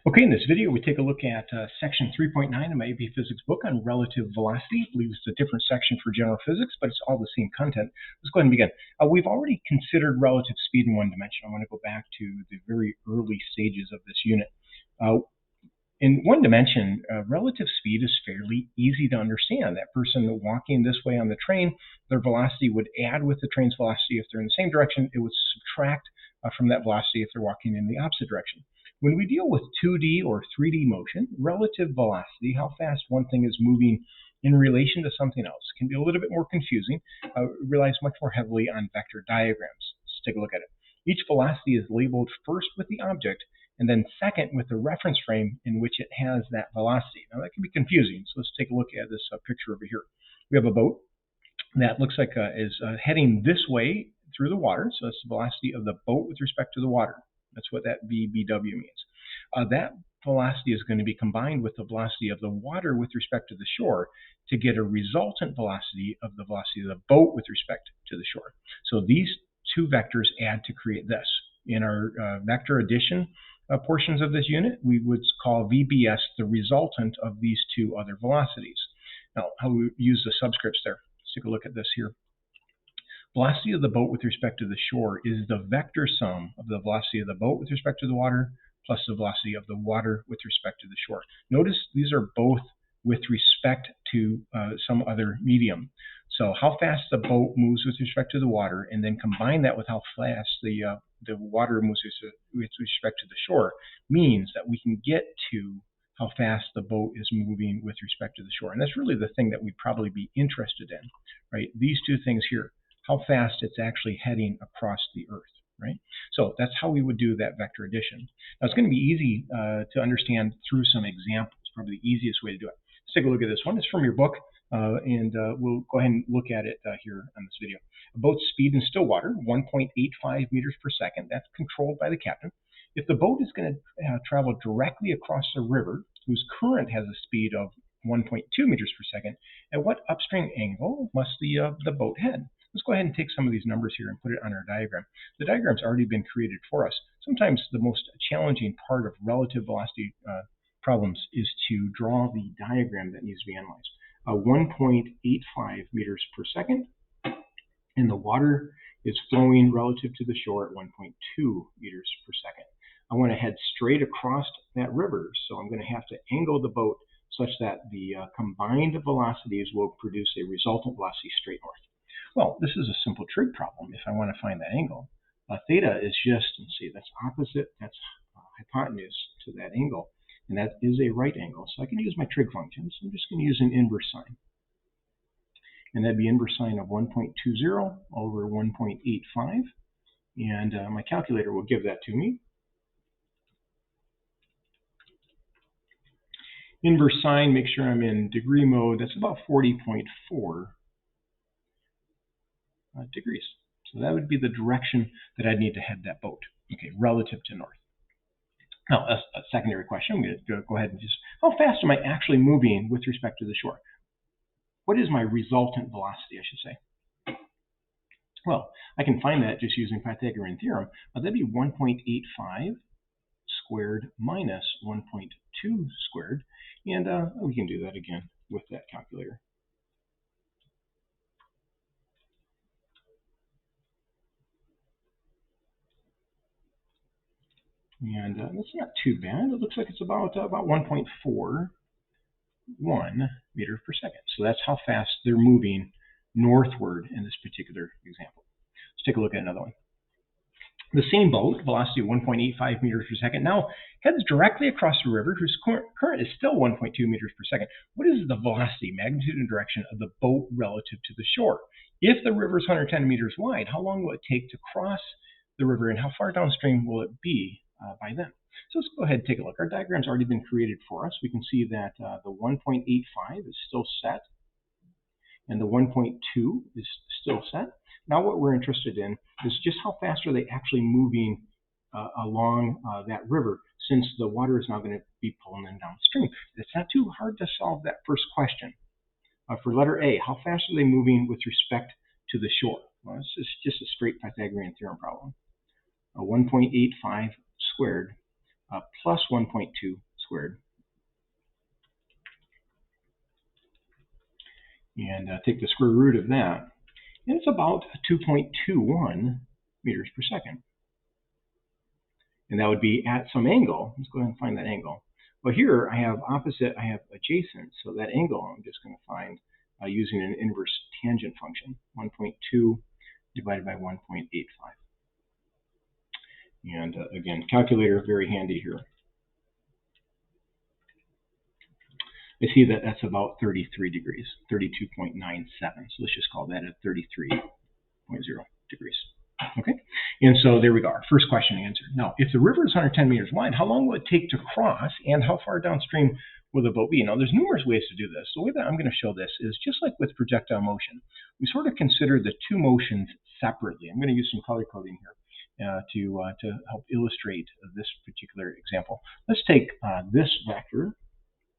Okay, in this video, we take a look at section 3.9 of my AP Physics book on relative velocity. I believe it's a different section for general physics, but it's all the same content. Let's go ahead and begin. We've already considered relative speed in one dimension. I want to go back to the very early stages of this unit. In one dimension, relative speed is fairly easy to understand. That person walking this way on the train, their velocity would add with the train's velocity. If they're in the same direction, it would subtract from that velocity if they're walking in the opposite direction. When we deal with 2D or 3D motion, relative velocity, how fast one thing is moving in relation to something else, can be a little bit more confusing. It relies much more heavily on vector diagrams. Let's take a look at it. Each velocity is labeled first with the object, and then second with the reference frame in which it has that velocity. Now that can be confusing, so let's take a look at this picture over here. We have a boat that looks like is heading this way through the water, so that's the velocity of the boat with respect to the water. That's what that VBW means. That velocity is going to be combined with the velocity of the water with respect to the shore to get a resultant velocity of the velocity of the boat with respect to the shore. So these two vectors add to create this. In our vector addition portions of this unit, we would call VBS the resultant of these two other velocities. Now, how we use the subscripts there. Let's take a look at this here. Velocity of the boat with respect to the shore is the vector sum of the velocity of the boat with respect to the water plus the velocity of the water with respect to the shore. Notice these are both with respect to some other medium. So how fast the boat moves with respect to the water, and then combine that with how fast the water moves with respect to the shore, means that we can get to how fast the boat is moving with respect to the shore. And that's really the thing that we'd probably be interested in, right? These two things here, how fast it's actually heading across the Earth, right? So that's how we would do that vector addition. Now it's going to be easy to understand through some examples, probably the easiest way to do it. Let's take a look at this one. It's from your book, and we'll go ahead and look at it here on this video. A boat's speed in still water, 1.85 meters per second. That's controlled by the captain. If the boat is going to travel directly across a river whose current has a speed of 1.2 meters per second, at what upstream angle must the boat head? Let's go ahead and take some of these numbers here and put it on our diagram. The diagram's already been created for us. Sometimes the most challenging part of relative velocity problems is to draw the diagram that needs to be analyzed. 1.85 meters per second, and the water is flowing relative to the shore at 1.2 meters per second. I want to head straight across that river, so I'm going to have to angle the boat such that the combined velocities will produce a resultant velocity straight north. Well, this is a simple trig problem if I want to find that angle. Theta is just, let's see, that's opposite, that's hypotenuse to that angle, and that is a right angle. So I can use my trig functions. I'm just going to use an inverse sine. And that'd be inverse sine of 1.20 over 1.85. And my calculator will give that to me. Inverse sine, make sure I'm in degree mode. That's about 40.4 degrees. So that would be the direction that I'd need to head that boat, okay, relative to north. Now, a secondary question, I'm going to go ahead and just, how fast am I actually moving with respect to the shore? What is my resultant velocity, I should say? Well, I can find that just using Pythagorean theorem. That'd be 1.85 squared minus 1.2 squared. And we can do that again with that calculator. And that's not too bad. It looks like it's about 1.41 meters per second. So that's how fast they're moving northward in this particular example. Let's take a look at another one. The same boat, velocity of 1.85 meters per second, now heads directly across the river whose current is still 1.2 meters per second. What is the velocity, magnitude, and direction of the boat relative to the shore? If the river is 110 meters wide, how long will it take to cross the river, and how far downstream will it be by then? So let's go ahead and take a look. Our diagram's already been created for us. We can see that the 1.85 is still set, and the 1.2 is still set. Now what we're interested in is just how fast are they actually moving along that river, since the water is now going to be pulling them downstream. It's not too hard to solve that first question. For letter A, how fast are they moving with respect to the shore? Well, this is just a straight Pythagorean theorem problem. 1.85 squared plus 1.2 squared. And take the square root of that, and it's about 2.21 meters per second. And that would be at some angle. Let's go ahead and find that angle. Well, here I have opposite, I have adjacent. So that angle I'm just going to find using an inverse tangent function, 1.2 divided by 1.85. And again, calculator very handy here. I see that that's about 33 degrees, 32.97. So let's just call that at 33.0 degrees. Okay, and so there we go, our first question answered. Now, if the river is 110 meters wide, how long will it take to cross, and how far downstream will the boat be? Now, there's numerous ways to do this. The way that I'm going to show this is just like with projectile motion. We sort of consider the two motions separately. I'm going to use some color coding here to help illustrate this particular example. Let's take this vector,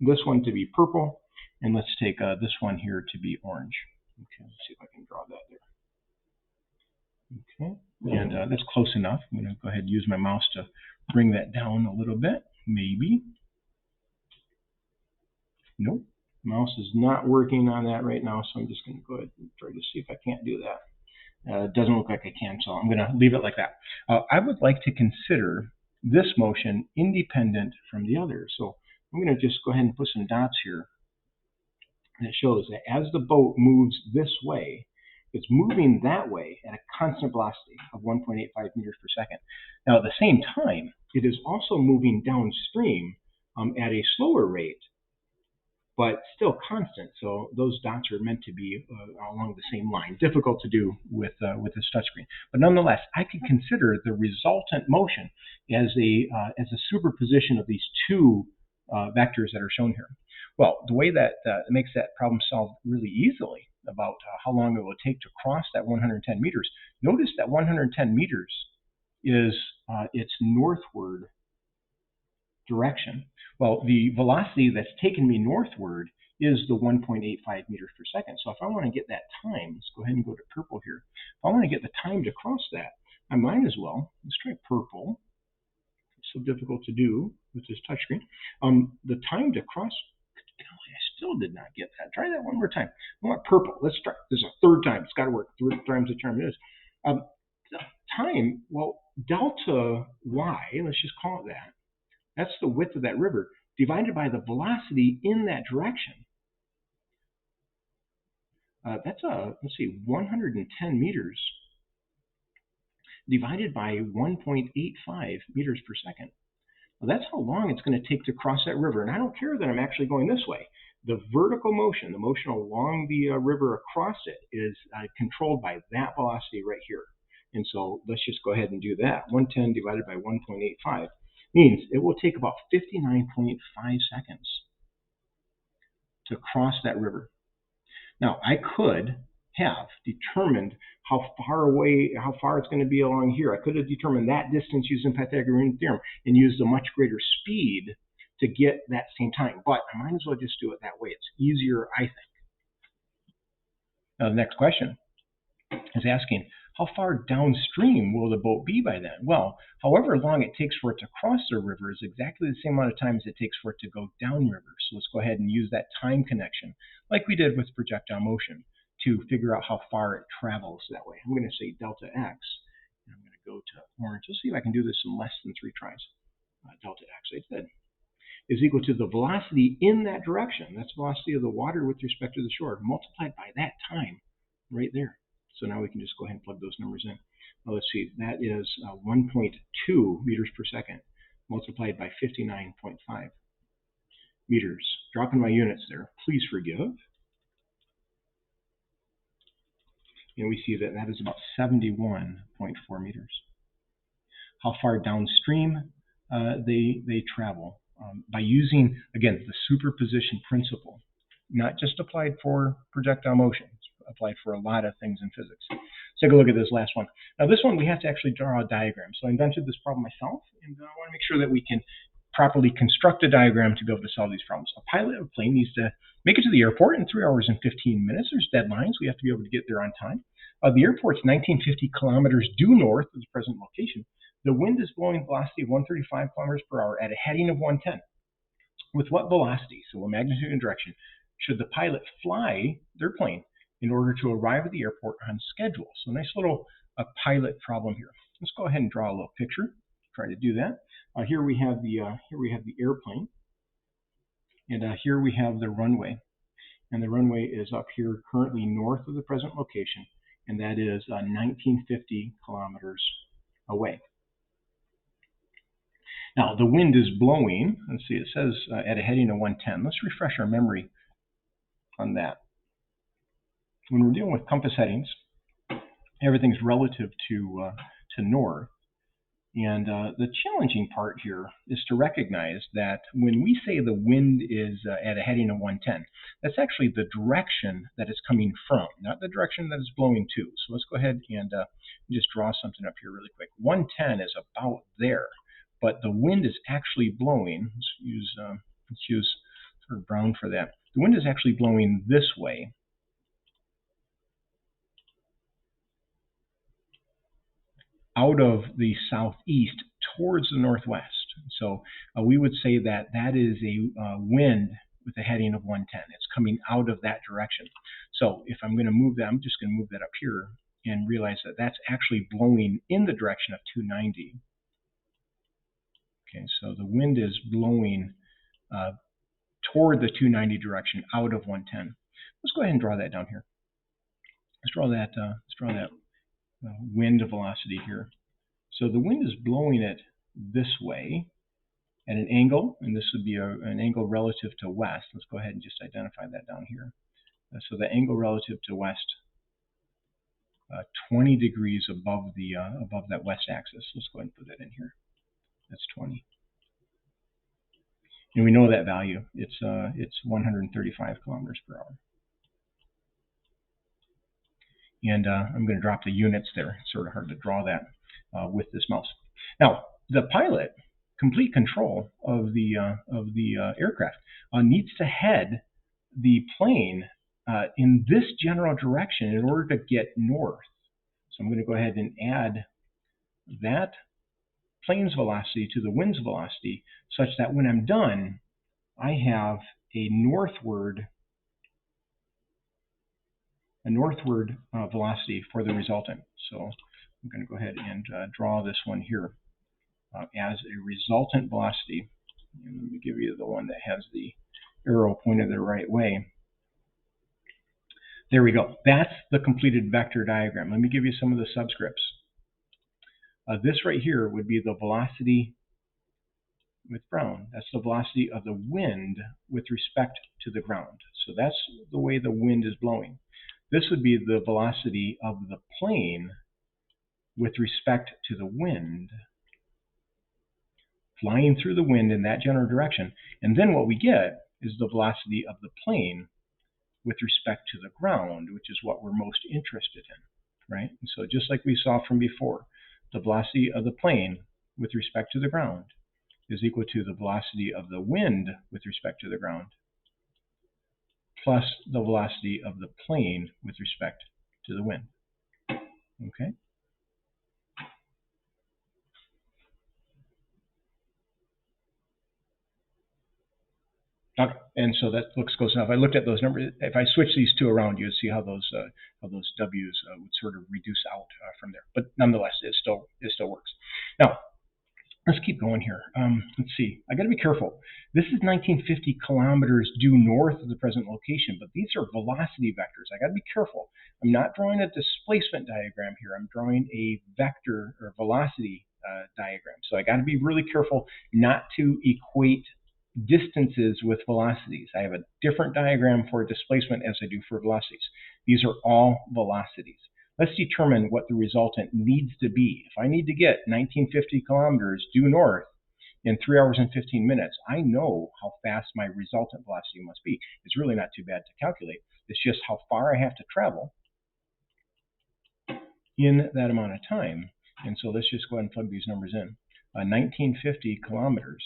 this one to be purple, and let's take this one here to be orange. Okay, let's see if I can draw that there. Okay, and that's close enough. I'm going to go ahead and use my mouse to bring that down a little bit, maybe. Nope, mouse is not working on that right now, so I'm just going to go ahead and try to see if I can't do that. It doesn't look like I can, so I'm going to leave it like that. I would like to consider this motion independent from the other. So I'm going to just go ahead and put some dots here. that shows that as the boat moves this way, it's moving that way at a constant velocity of 1.85 meters per second. Now, at the same time, it is also moving downstream at a slower rate, but still constant. So those dots are meant to be along the same line. Difficult to do with this touchscreen, but nonetheless, I can consider the resultant motion as a superposition of these two vectors that are shown here. Well, the way that makes that problem solved really easily about how long it will take to cross that 110 meters. Notice that 110 meters is its northward direction. Well, the velocity that's taken me northward is the 1.85 meters per second. So if I want to get that time, let's go ahead and go to purple here. If I want to get the time to cross that, I might as well, let's try purple. It's so difficult to do with this touchscreen. The time to cross, I still did not get that. Try that one more time. I want purple. Let's try. This is a third time. It's got to work. 3 times the charm is. Time, well, delta y, let's just call it that. That's the width of that river divided by the velocity in that direction. That's let's see, 110 meters divided by 1.85 meters per second. Well, that's how long it's going to take to cross that river. And I don't care that I'm actually going this way. The vertical motion, the motion along the river across it, is controlled by that velocity right here. And so let's just go ahead and do that. 110 divided by 1.85 means it will take about 59.5 seconds to cross that river. Now, I could have determined how far it's going to be along here. I could have determined that distance using Pythagorean theorem and used a much greater speed to get that same time. But I might as well just do it that way. It's easier, I think. Now, the next question is asking, how far downstream will the boat be by then? Well, however long it takes for it to cross the river is exactly the same amount of time as it takes for it to go downriver. So let's go ahead and use that time connection, like we did with projectile motion, to figure out how far it travels that way. I'm going to say delta x, and I'm going to go to orange. Let's see if I can do this in less than 3 tries. Delta x, I did, is equal to the velocity in that direction. That's the velocity of the water with respect to the shore, multiplied by that time right there. So now we can just go ahead and plug those numbers in. Well, let's see, that is 1.2 meters per second multiplied by 59.5 meters. Dropping my units there, please forgive. And we see that that is about 71.4 meters. How far downstream they travel by using, again, the superposition principle, not just applied for projectile motion, it's applied for a lot of things in physics. Let's take a look at this last one. Now, this one we have to actually draw a diagram. So I invented this problem myself, and I want to make sure that we can properly construct a diagram to be able to solve these problems. A pilot of a plane needs to make it to the airport in 3 hours and 15 minutes. There's deadlines. We have to be able to get there on time. The airport's 1950 kilometers due north of the present location. The wind is blowing velocity of 135 kilometers per hour at a heading of 110. With what velocity, so what magnitude and direction, should the pilot fly their plane in order to arrive at the airport on schedule? So nice little pilot problem here. Let's go ahead and draw a little picture. Try to do that. Here we have the airplane, and here we have the runway. And the runway is up here currently north of the present location, and that is 1950 kilometers away. Now, the wind is blowing. Let's see, it says at a heading of 110. Let's refresh our memory on that. When we're dealing with compass headings, everything's relative to north. And the challenging part here is to recognize that when we say the wind is at a heading of 110, that's actually the direction that it's coming from, not the direction that it's blowing to. So let's go ahead and just draw something up here really quick. 110 is about there, but the wind is actually blowing. Let's use sort of brown for that. The wind is actually blowing this way. Out of the southeast towards the northwest. So we would say that that is a wind with a heading of 110. It's coming out of that direction. So if I'm going to move that, I'm just going to move that up here and realize that that's actually blowing in the direction of 290. Okay, so the wind is blowing toward the 290 direction out of 110. Let's go ahead and draw that down here. Let's draw that wind velocity here. So the wind is blowing it this way at an angle, and this would be an angle relative to west. Let's go ahead and just identify that down here. So the angle relative to west, 20 degrees above that west axis. Let's go ahead and put that in here. That's 20. And we know that value. It's 135 kilometers per hour. And I'm going to drop the units there. It's sort of hard to draw that with this mouse. Now, the pilot, complete control of the aircraft, needs to head the plane in this general direction in order to get north. So I'm going to go ahead and add that plane's velocity to the wind's velocity such that when I'm done, I have a northward velocity for the resultant. So I'm going to go ahead and draw this one here as a resultant velocity. And let me give you the one that has the arrow pointed the right way. There we go. That's the completed vector diagram. Let me give you some of the subscripts. This right here would be the velocity with brown. That's the velocity of the wind with respect to the ground. So that's the way the wind is blowing. This would be the velocity of the plane with respect to the wind, flying through the wind in that general direction. And then what we get is the velocity of the plane with respect to the ground, which is what we're most interested in, right? And so just like we saw from before, the velocity of the plane with respect to the ground is equal to the velocity of the wind with respect to the ground plus the velocity of the plane with respect to the wind. Okay? Okay. And so that looks close enough. I looked at those numbers. If I switch these two around, you'd see how those W's would sort of reduce out from there. But nonetheless, it still works. Now, let's keep going here. Let's see. I got to be careful. This is 1950 kilometers due north of the present location, but these are velocity vectors. I got to be careful. I'm not drawing a displacement diagram here. I'm drawing a vector or velocity diagram. So I got to be really careful not to equate distances with velocities. I have a different diagram for displacement as I do for velocities. These are all velocities. Let's determine what the resultant needs to be. If I need to get 1950 kilometers due north in 3 hours and 15 minutes, I know how fast my resultant velocity must be. It's really not too bad to calculate. It's just how far I have to travel in that amount of time. And so let's just go ahead and plug these numbers in. 1950 kilometers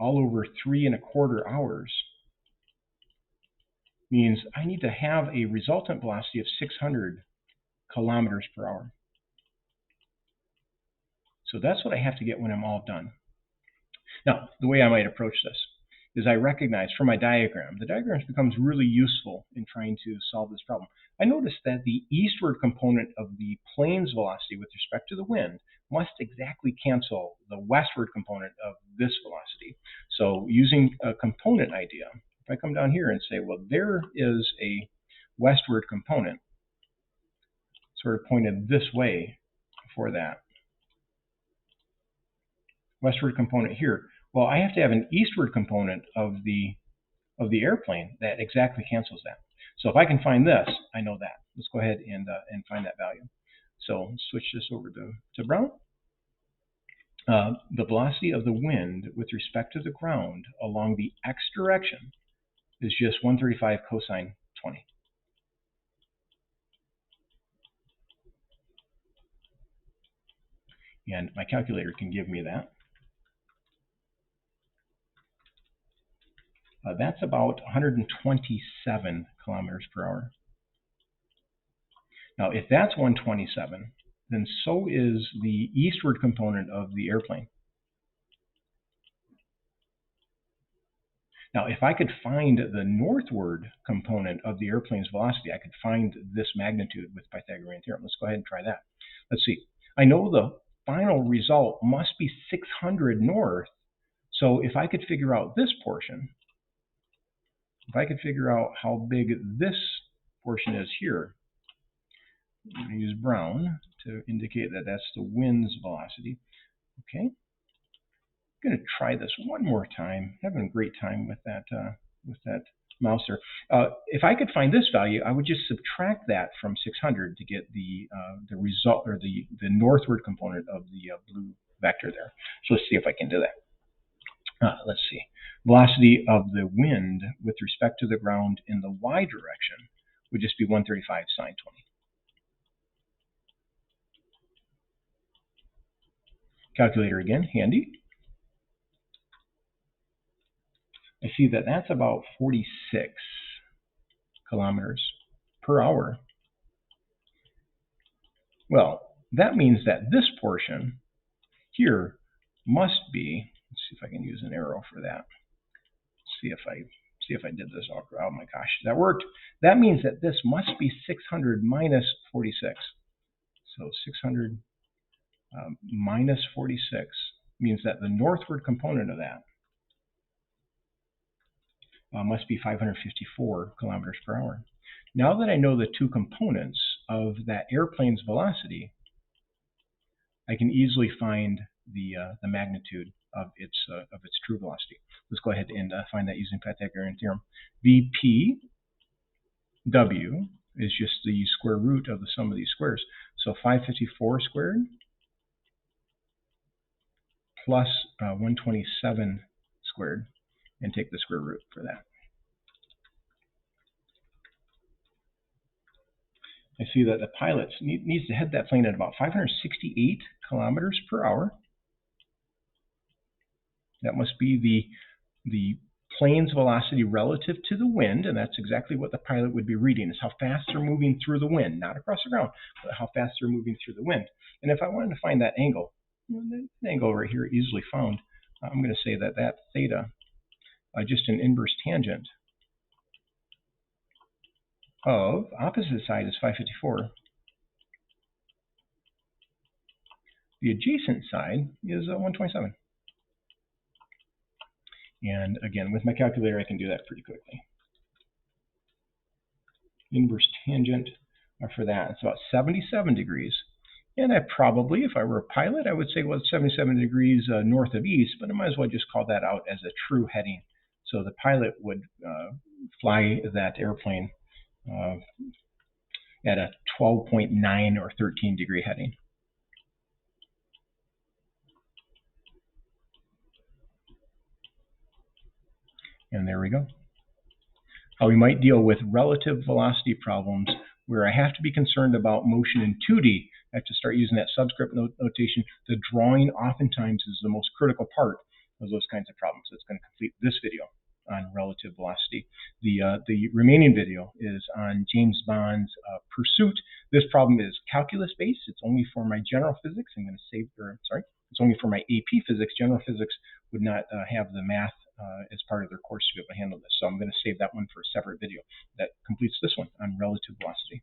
all over 3¼ hours means I need to have a resultant velocity of 600 kilometers per hour. So that's what I have to get when I'm all done. Now, the way I might approach this is I recognize from my diagram, the diagram becomes really useful in trying to solve this problem. I notice that the eastward component of the plane's velocity with respect to the wind must exactly cancel the westward component of this velocity. So using a component idea, if I come down here and say, well, there is a westward component sort of pointed this way for that westward component here. Well, I have to have an eastward component of the airplane that exactly cancels that. So if I can find this, I know that. Let's go ahead and find that value. So switch this over to Brown. The velocity of the wind with respect to the ground along the x direction is just 135 cosine 20. And my calculator can give me that. That's about 127 kilometers per hour. Now, if that's 127, then so is the eastward component of the airplane. Now, if I could find the northward component of the airplane's velocity, I could find this magnitude with Pythagorean theorem. Let's go ahead and try that. Let's see. I know the final result must be 600 north. So if I could figure out this portion, if I could figure out how big this portion is here, I'm going to use Brown to indicate that that's the wind's velocity. Okay. I'm going to try this one more time. I'm having a great time with that mouse there. If I could find this value, I would just subtract that from 600 to get the result, or the northward component of the blue vector there. So let's see if I can do that. Let's see. Velocity of the wind with respect to the ground in the y direction would just be 135 sine 20. Calculator again, handy. I see that that's about 46 kilometers per hour. Well, that means that this portion here must be, let's see if I can use an arrow for that. See if I did this. Oh my gosh, that worked. That means that this must be 600 minus 46. So 600 minus 46 means that the northward component of that must be 554 kilometers per hour. Now that I know the two components of that airplane's velocity, I can easily find the magnitude of its true velocity. Let's go ahead and find that using Pythagorean theorem. VPW is just the square root of the sum of these squares. So 554 squared plus 127 squared, and take the square root for that. I see that the pilot needs to head that plane at about 568 kilometers per hour. That must be the plane's velocity relative to the wind, and that's exactly what the pilot would be reading, is how fast they're moving through the wind, not across the ground, but how fast they're moving through the wind. And if I wanted to find that angle, the angle right here easily found, I'm going to say that theta, just an inverse tangent of opposite side is 554. The adjacent side is 127. And again, with my calculator, I can do that pretty quickly. Inverse tangent for that, it's about 77 degrees. And I probably, if I were a pilot, I would say, well, it's 77 degrees north of east, but I might as well just call that out as a true heading. So the pilot would fly that airplane at a 12.9 or 13 degree heading. And there we go. How we might deal with relative velocity problems where I have to be concerned about motion in 2D. I have to start using that subscript notation. The drawing oftentimes is the most critical part of those kinds of problems. That's going to complete this video on relative velocity. The remaining video is on James Bond's Pursuit. This problem is calculus-based. It's only for my general physics. I'm going to save, it's only for my AP physics. General physics would not have the math as part of their course to be able to handle this. So I'm going to save that one for a separate video that completes this one on relative velocity.